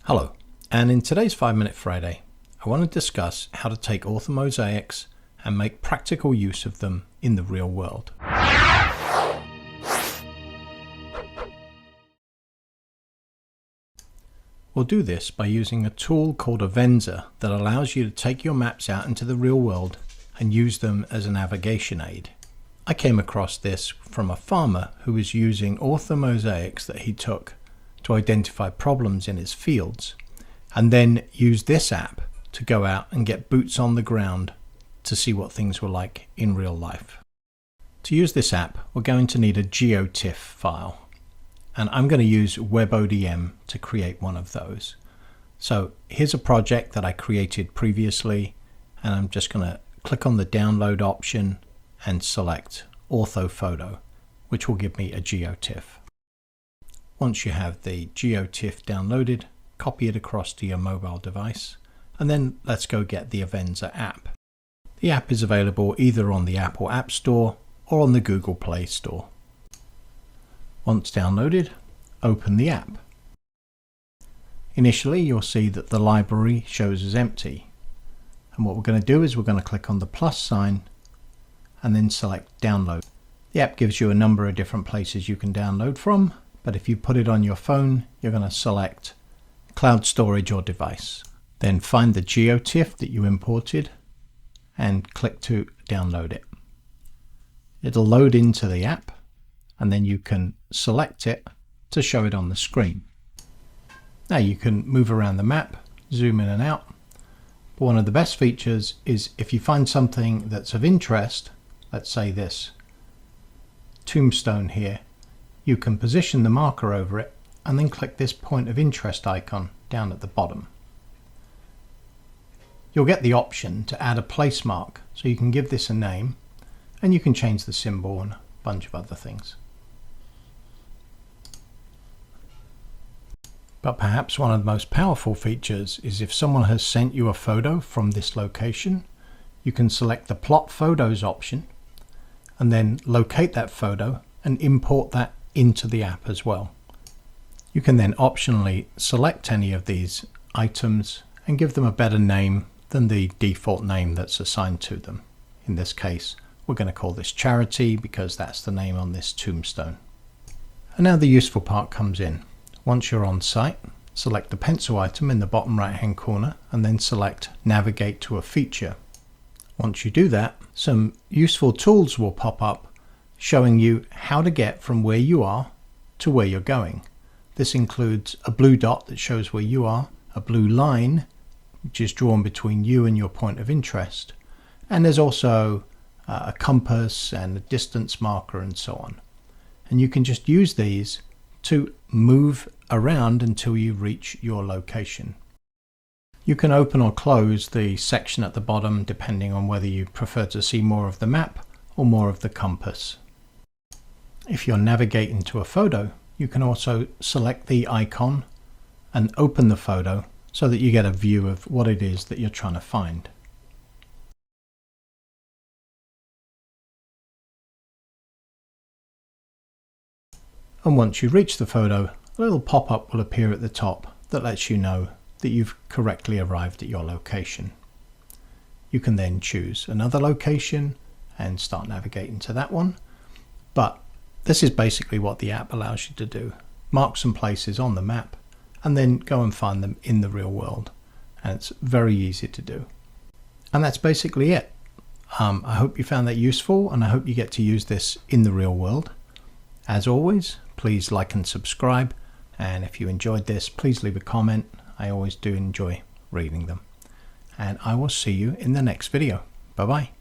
Hello, and in today's 5 Minute Friday, I want to discuss how to take orthomosaics and make practical use of them in the real world. We'll do this by using a tool called Avenza that allows you to take your maps out into the real world and use them as a navigation aid. I came across this from a farmer who was using orthomosaics that he took to identify problems in his fields, and then use this app to go out and get boots on the ground to see what things were like in real life. To use this app, we're going to need a GeoTIFF file, and I'm going to use WebODM to create one of those. So here's a project that I created previously, and I'm just going to click on the download option and select orthophoto, which will give me a GeoTIFF. Once you have the GeoTIFF downloaded, copy it across to your mobile device, and then let's go get the Avenza app. The app is available either on the Apple App Store or on the Google Play Store. Once downloaded, open the app. Initially, you'll see that the library shows as empty. And what we're going to do is we're going to click on the plus sign and then select download. The app gives you a number of different places you can download from, but if you put it on your phone, you're going to select cloud storage or device. Then find the GeoTIFF that you imported and click to download it. It'll load into the app, and then you can select it to show it on the screen. Now you can move around the map, zoom in and out. But one of the best features is if you find something that's of interest, let's say this tombstone here, you can position the marker over it and then click this point of interest icon down at the bottom. You'll get the option to add a place mark, so you can give this a name and you can change the symbol and a bunch of other things. But perhaps one of the most powerful features is if someone has sent you a photo from this location, you can select the plot photos option and then locate that photo and import that into the app as well. You can then optionally select any of these items and give them a better name than the default name that's assigned to them. In this case, we're going to call this Charity because that's the name on this tombstone. And now the useful part comes in. Once you're on site, select the pencil item in the bottom right hand corner and then select Navigate to a feature. Once you do that, some useful tools will pop up showing you how to get from where you are to where you're going. This includes a blue dot that shows where you are, a blue line which is drawn between you and your point of interest, and there's also a compass and a distance marker and so on. And you can just use these to move around until you reach your location. You can open or close the section at the bottom depending on whether you prefer to see more of the map or more of the compass. If you're navigating to a photo, you can also select the icon and open the photo so that you get a view of what it is that you're trying to find. And once you reach the photo, a little pop-up will appear at the top that lets you know that you've correctly arrived at your location. You can then choose another location and start navigating to that one, but this is basically what the app allows you to do. Mark some places on the map and then go and find them in the real world, and it's very easy to do. And that's basically it. I hope you found that useful, and I hope you get to use this in the real world. As always, please like and subscribe, and if you enjoyed this, please leave a comment. I always do enjoy reading them. And I will see you in the next video. Bye bye.